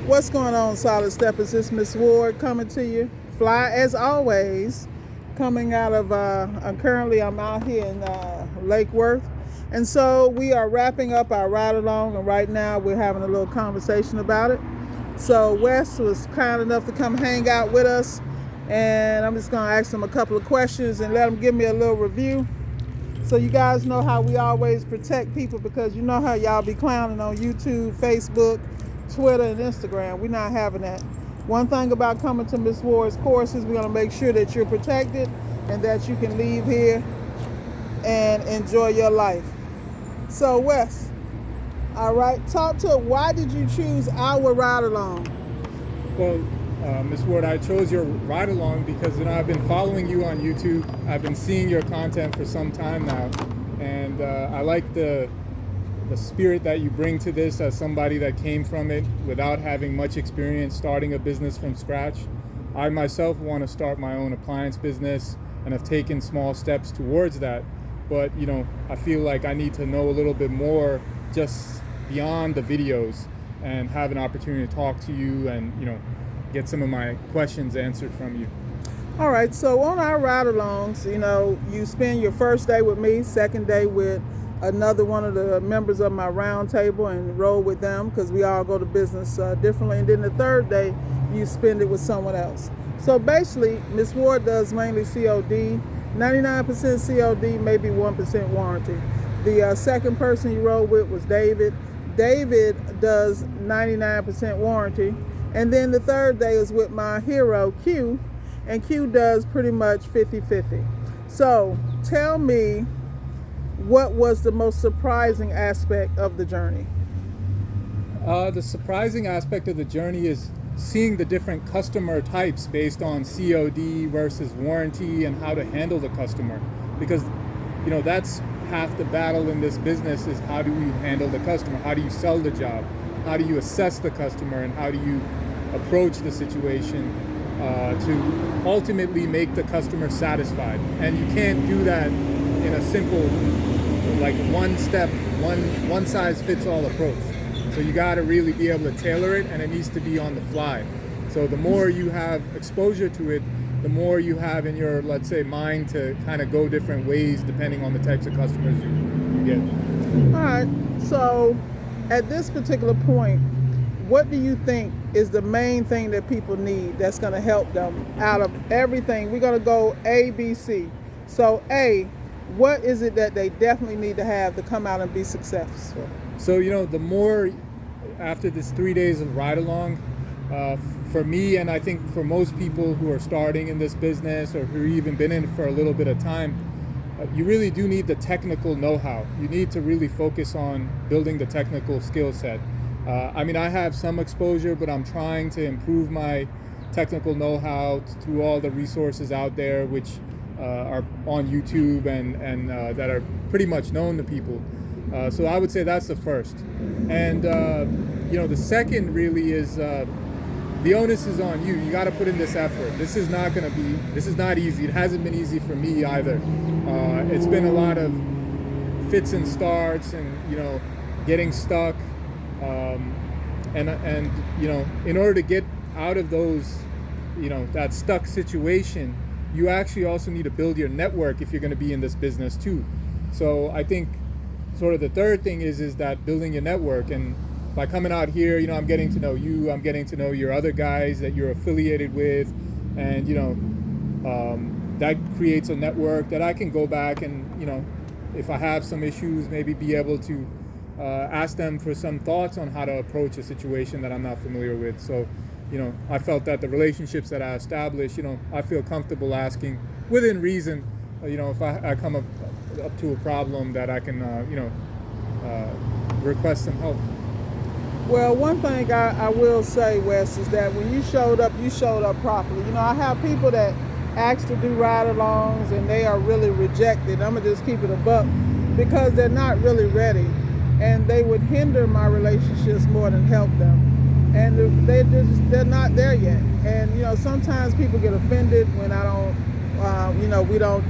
What's going on, Solid Steppers? This Miss Ward coming to you. Fly as always, coming out of. I'm out here in Lake Worth, and so we are wrapping up our ride along, and right now we're having a little conversation about it. So Wes was kind enough to come hang out with us, and I'm just gonna ask him a couple of questions and let him give me a little review. So you guys know how we always protect people, because you know how y'all be clowning on YouTube, Facebook, Twitter, and Instagram. We're not having that. One thing about coming to Miss Ward's courses, we're going to make sure that you're protected and that you can leave here and enjoy your life. So Wes, all right, talk to us. Why did you choose our ride along? Well, Ms. Ward, I chose your ride along because I've been following you on YouTube. I've been seeing your content for some time now, and I like the spirit that you bring to this as somebody that came from it without having much experience starting a business from scratch. I myself want to start my own appliance business and have taken small steps towards that, but I feel like I need to know a little bit more just beyond the videos and have an opportunity to talk to you and get some of my questions answered from you. All right, so on our ride alongs, you spend your first day with me, second day with another one of the members of my round table and roll with them, because we all go to business differently. And then the third day, you spend it with someone else. So basically, Miss Ward does mainly COD, 99% COD, maybe 1% warranty. The second person you roll with was David. David does 99% warranty. And then the third day is with my hero, Q, and Q does pretty much 50-50. So tell me, what was the most surprising aspect of the journey? The surprising aspect of the journey is seeing the different customer types based on COD versus warranty and how to handle the customer. Because, that's half the battle in this business, is how do you handle the customer? How do you sell the job? How do you assess the customer? And how do you approach the situation to ultimately make the customer satisfied? And you can't do that in a simple, like one step, one size fits all approach. So you got to really be able to tailor it, and it needs to be on the fly. So the more you have exposure to it, the more you have in your, let's say, mind to kind of go different ways depending on the types of customers you get. All right, so at this particular point, what do you think is the main thing that people need that's going to help them out of everything? We're going to go A, B, C. So A, what is it that they definitely need to have to come out and be successful? So, the more after this 3 days of ride along, for me, and I think for most people who are starting in this business or who even been in it for a little bit of time, you really do need the technical know-how. You need to really focus on building the technical skill set. I have some exposure, but I'm trying to improve my technical know-how through all the resources out there, which are on YouTube and that are pretty much known to people. So I would say that's the first. And, the second really is the onus is on you. You got to put in this effort. This is not easy. It hasn't been easy for me either. It's been a lot of fits and starts and, getting stuck. And in order to get out of those, that stuck situation, you actually also need to build your network if you're going to be in this business too. So I think sort of the third thing is that building your network. And by coming out here, I'm getting to know you, I'm getting to know your other guys that you're affiliated with, and that creates a network that I can go back and if I have some issues, maybe be able to ask them for some thoughts on how to approach a situation that I'm not familiar with. So I felt that the relationships that I established, I feel comfortable asking within reason, if I come up to a problem, that I can, request some help. Well, one thing I will say, Wes, is that when you showed up properly. I have people that ask to do ride-alongs and they are really rejected. I'm going to just keep it a buck, because they're not really ready. And they would hinder my relationships more than help them. And they're not there yet. And, sometimes people get offended when I don't, we don't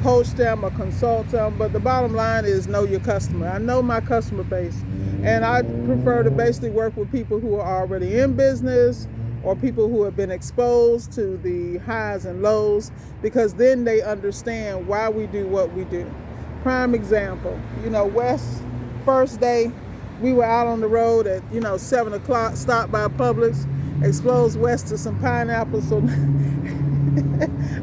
coach them or consult them, but the bottom line is know your customer. I know my customer base, and I prefer to basically work with people who are already in business or people who have been exposed to the highs and lows, because then they understand why we do what we do. Prime example, Wes, first day, we were out on the road at 7 o'clock, stopped by Publix, exposed Wes to some pineapples, so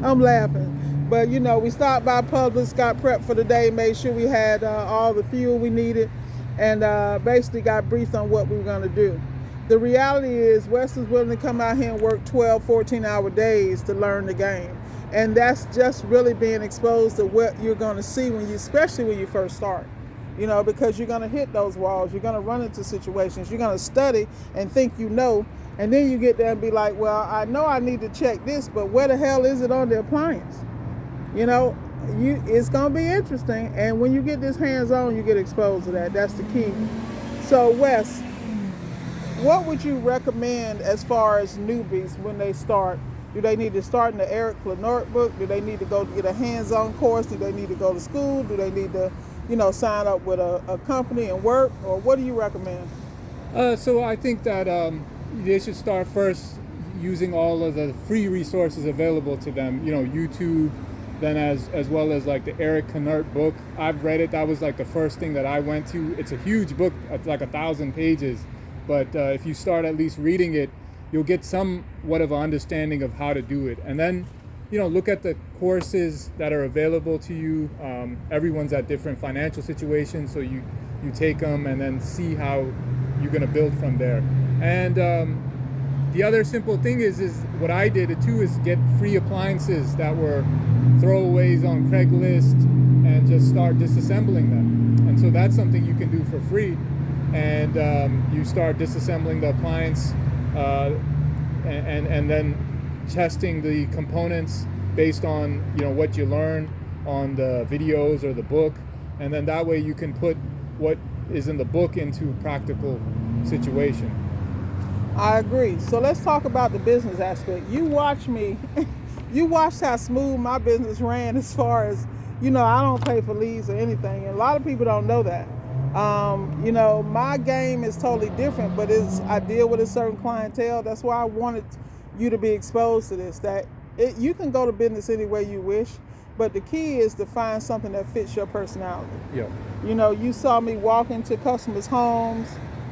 I'm laughing. But we stopped by Publix, got prepped for the day, made sure we had all the fuel we needed, and basically got briefed on what we were going to do. The reality is Wes is willing to come out here and work 12, 14-hour days to learn the game. And that's just really being exposed to what you're going to see especially when you first start. Because you're going to hit those walls, you're going to run into situations, you're going to study and think and then you get there and be like, well, I know I need to check this, but where the hell is it on the appliance? It's going to be interesting, and when you get this hands-on, you get exposed to that. That's the key. So, Wes, what would you recommend as far as newbies when they start? Do they need to start in the Eric Clenort book? Do they need to go get a hands-on course? Do they need to go to school? Do they need to, sign up with a company and work? Or what do you recommend? So I think that they should start first using all of the free resources available to them. YouTube, then as well as like the Eric Clenort book. I've read it. That was like the first thing that I went to. It's a huge book. It's like 1,000 pages. But if you start at least reading it, you'll get somewhat of an understanding of how to do it. And then, look at the courses that are available to you. Everyone's at different financial situations, so you take them and then see how you're going to build from there. And the other simple thing is what I did too is get free appliances that were throwaways on Craigslist and just start disassembling them. And so that's something you can do for free. And you start disassembling the appliance and then testing the components based on what you learn on the videos or the book, and then that way you can put what is in the book into a practical situation. I agree. So let's talk about the business aspect. You watched how smooth my business ran as far as, I don't pay for leads or anything. And a lot of people don't know that. My game is totally different, but I deal with a certain clientele. That's why I wanted you to be exposed to this, you can go to business any way you wish, but the key is to find something that fits your personality. Yeah. You saw me walk into customers' homes,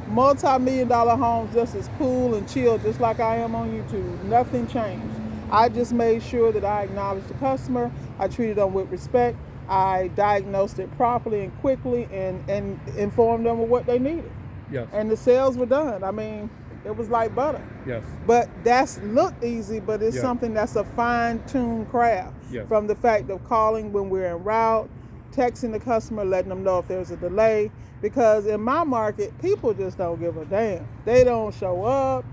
multi-million-dollar homes, just as cool and chill, just like I am on YouTube. Nothing changed. I just made sure that I acknowledged the customer. I treated them with respect. I diagnosed it properly and quickly and informed them of what they needed. Yes. And the sales were done. I mean, it was like butter. Yes. But that's looked easy, but it's something that's a fine-tuned craft. Yes. From the fact of calling when we're en route, texting the customer, letting them know if there's a delay. Because in my market, people just don't give a damn. They don't show up.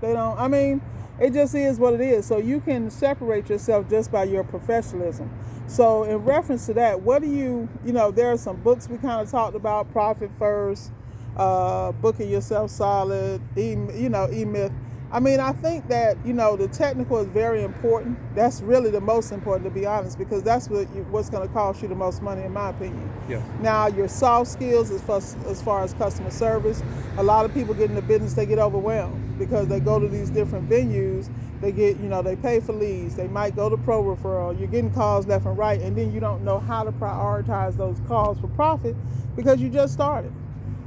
It just is what it is. So you can separate yourself just by your professionalism. So in reference to that, what do there are some books we kind of talked about, Profit First, Booking Yourself Solid, E-Myth. I think that, the technical is very important. That's really the most important, to be honest, because that's what's going to cost you the most money, in my opinion. Yeah. Now, your soft skills as far as customer service, a lot of people get in the business, they get overwhelmed because they go to these different venues. They get, they pay for leads. They might go to pro referral. You're getting calls left and right, and then you don't know how to prioritize those calls for profit because you just started.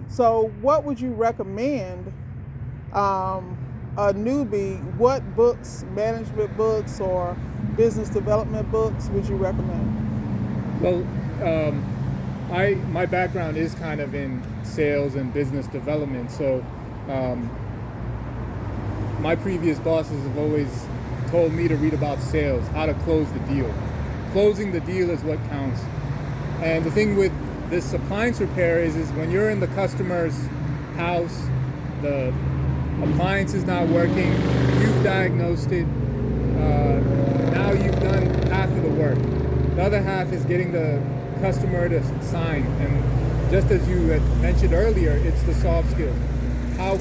So what would you recommend a newbie? What books, management books or business development books would you recommend? Well, my background is kind of in sales and business development, so my previous bosses have always told me to read about sales, how to close the deal. Closing the deal is what counts. And the thing with this appliance repair is when you're in the customer's house, the appliance is not working, you've diagnosed it, now you've done half of the work. The other half is getting the customer to sign. And just as you had mentioned earlier, it's the soft skills. How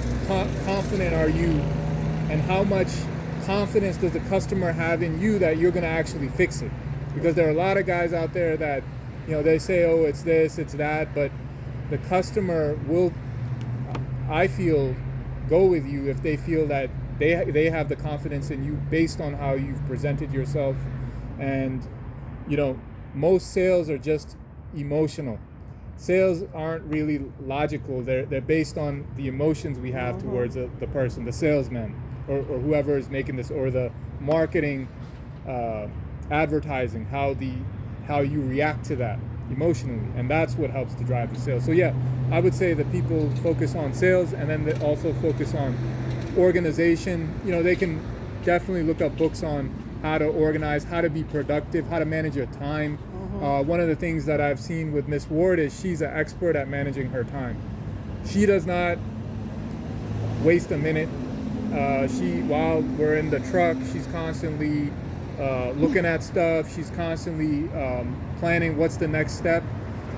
confident are you, and how much confidence does the customer have in you that you're going to actually fix it? Because there are a lot of guys out there that They say, oh, it's this, it's that, but the customer will, I feel, go with you if they feel that they have the confidence in you based on how you've presented yourself. And most sales are just emotional. Sales aren't really logical. They're based on the emotions we have towards the person, the salesman, or whoever is making this, or the marketing, advertising, how you react to that emotionally, and that's what helps to drive the sales. So yeah, I would say that people focus on sales, and then they also focus on organization. They can definitely look up books on how to organize, how to be productive, how to manage your time. One of the things that I've seen with Miss Ward is she's an expert at managing her time. She does not waste a minute. While we're in the truck, she's constantly looking at stuff. She's constantly planning what's the next step,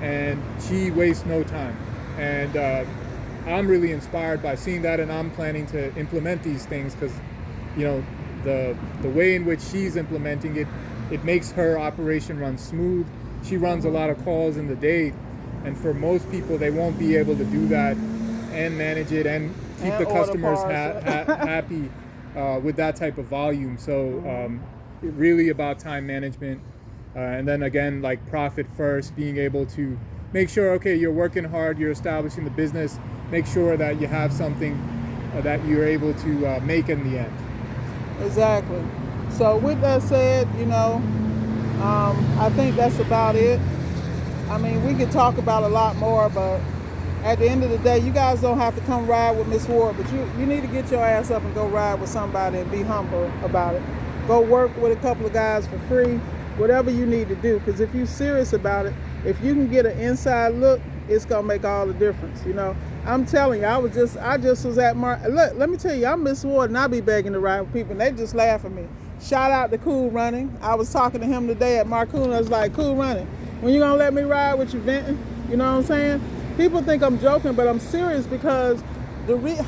and she wastes no time. And I'm really inspired by seeing that, and I'm planning to implement these things because, the way in which she's implementing it, it makes her operation run smooth. She runs a lot of calls in the day, and for most people, they won't be able to do that and manage it and keep the customers happy with that type of volume. So really about time management, and then again, like profit first, being able to make sure, okay, you're working hard, you're establishing the business, make sure that you have something that you're able to make in the end. Exactly. So with that said, I think that's about it. I mean, we could talk about a lot more, but at the end of the day, you guys don't have to come ride with Miss Ward, but you need to get your ass up and go ride with somebody and be humble about it. Go work with a couple of guys for free, whatever you need to do, because if you're serious about it, if you can get an inside look, it's gonna make all the difference. I'm telling you, I just was at look, let me tell you, I'm Miss Ward and I be begging to ride with people and they just laugh at me. Shout out to Cool Running. I was talking to him today at Marcoon. I was like, Cool Running, when you gonna let me ride with you venting? You know what I'm saying? People think I'm joking, but I'm serious, because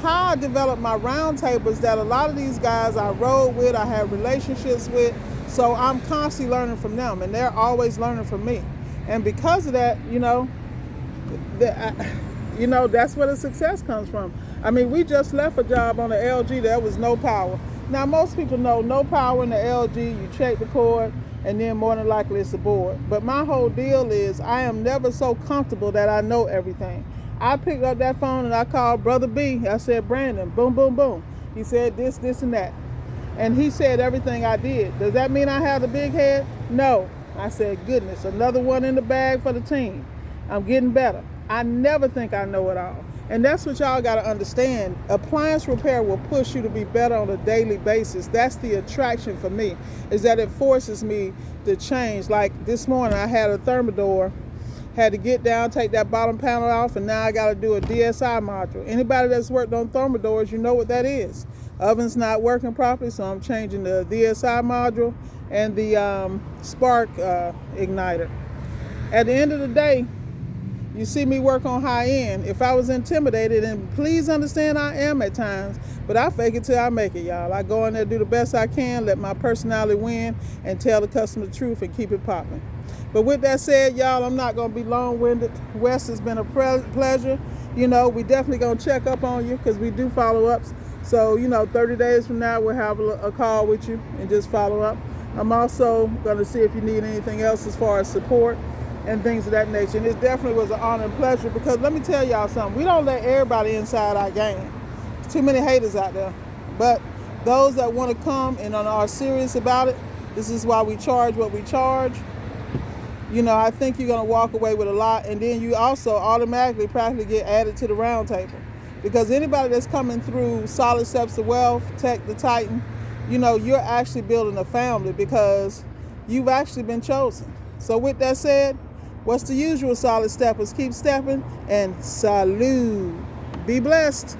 how I developed my round table is that a lot of these guys I rode with, I have relationships with, so I'm constantly learning from them and they're always learning from me. And because of that, that's where the success comes from. I mean, we just left a job on the LG that was no power. Now, most people know no power in the LG, you check the cord, and then more than likely it's a board. But my whole deal is I am never so comfortable that I know everything. I picked up that phone and I called Brother B. I said, Brandon, boom, boom, boom. He said this, and that. And he said everything I did. Does that mean I have a big head? No. I said, goodness, another one in the bag for the team. I'm getting better. I never think I know it all. And that's what y'all got to understand. Appliance repair will push you to be better on a daily basis. That's the attraction for me, is that it forces me to change. Like this morning, I had a thermidor, had to get down, take that bottom panel off, and now I got to do a DSI module. Anybody that's worked on thermidors, you know what that is. Oven's not working properly, so I'm changing the DSI module and the spark igniter. At the end of the day, you see me work on high end. If I was intimidated, and please understand I am at times, but I fake it till I make it, y'all. I go in there, do the best I can, let my personality win, and tell the customer the truth and keep it popping. But with that said, y'all, I'm not going to be long-winded. Wes, has been a pleasure. We definitely going to check up on you because we do follow-ups. So, 30 days from now, we'll have a call with you and just follow up. I'm also going to see if you need anything else as far as support and things of that nature. And it definitely was an honor and pleasure, because let me tell y'all something. We don't let everybody inside our game. There's too many haters out there. But those that want to come and are serious about it, this is why we charge what we charge. I think you're going to walk away with a lot, and then you also automatically practically get added to the round table. Because anybody that's coming through Solid Steps of Wealth, Tech the Titan, you're actually building a family because you've actually been chosen. So with that said, what's the usual, solid steppers? Keep stepping and salute. Be blessed.